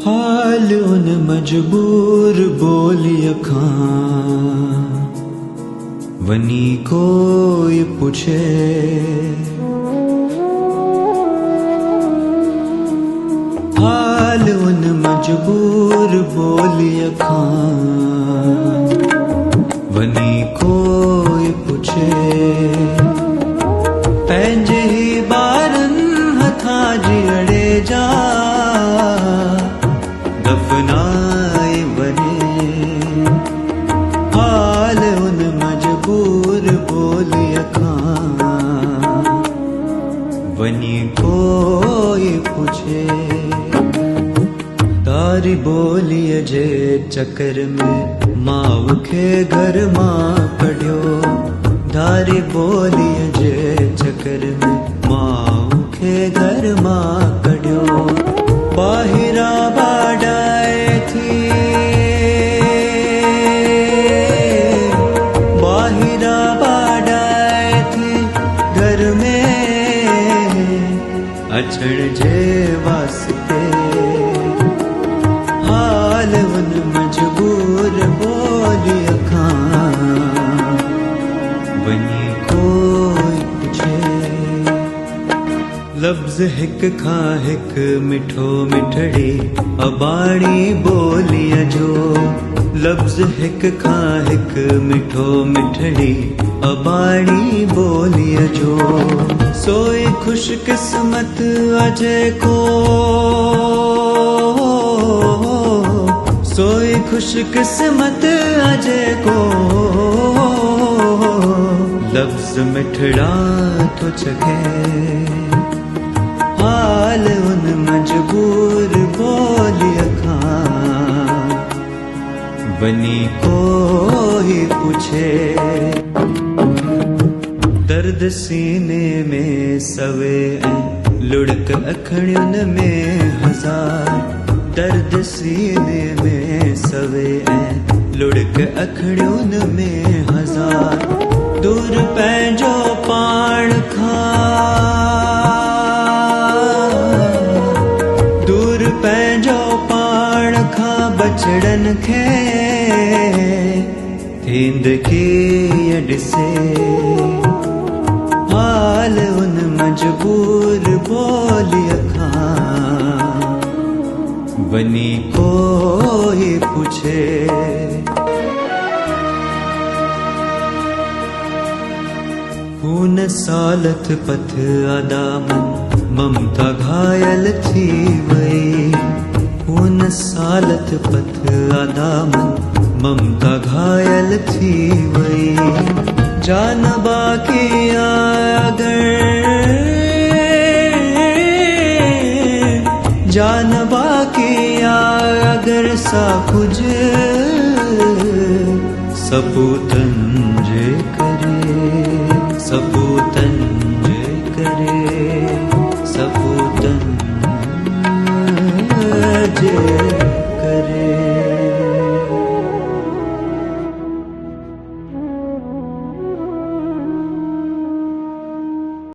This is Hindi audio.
हाल उन मजबूर बोली अखां वनी कोई पूछे। हाल उन मजबूर बोली अखां वनी कोई पूछे। पंहिंजे ही ॿारन हथां जीअड़े जा दफनाए वने। हाल उन मजबूर बोली अखां वनी कोई पूछे। तारी बोलीअ जे चकर में माउ खे घर मां कढियो। तारी बोलीअ जे चकर में माउ खे घर मां कढियो। ॿाहिरां बाडाए थी ॿाहिरां बाडाए थी घर में अचण जे वास्ते। हाल उन मजबूर बोली अखां वनी कोई पूछे। लफ्ज़ हिक खां हिक मिठो मिठड़ी अबाणी बोलीअ जो। लफ्ज़ हिक खां हिक मिठो मिठड़ी अबाणी बोलीअ जो। सोई खुशकिस्मत अजे को सोई खुशकिस्मत अजे को लफ्ज़ मिठड़ा तो चखे। हाल उन मजबूर बोली अखां वनी कोई पूछे। दर्द सीने में सवे ऐं लुढ़क अखियुन में हज़ार। दर्द सीने में सवे ऐं लुढ़क अखियुन में हज़ार। दूर पंहिंजो पाण खां दूर पंहिंजो पाण खां बचड़न खे थींद कीअं ॾिसे। हाल उन मजबूर बोली अखां वनी कोई पूछे। खून सालथ पथ अदामन ममता घायल थी वई। खून सालथ पथ अदामन ममता घायल थी वई। जान बाकी अगर जान बाकी अगर सा कुछ सबूतन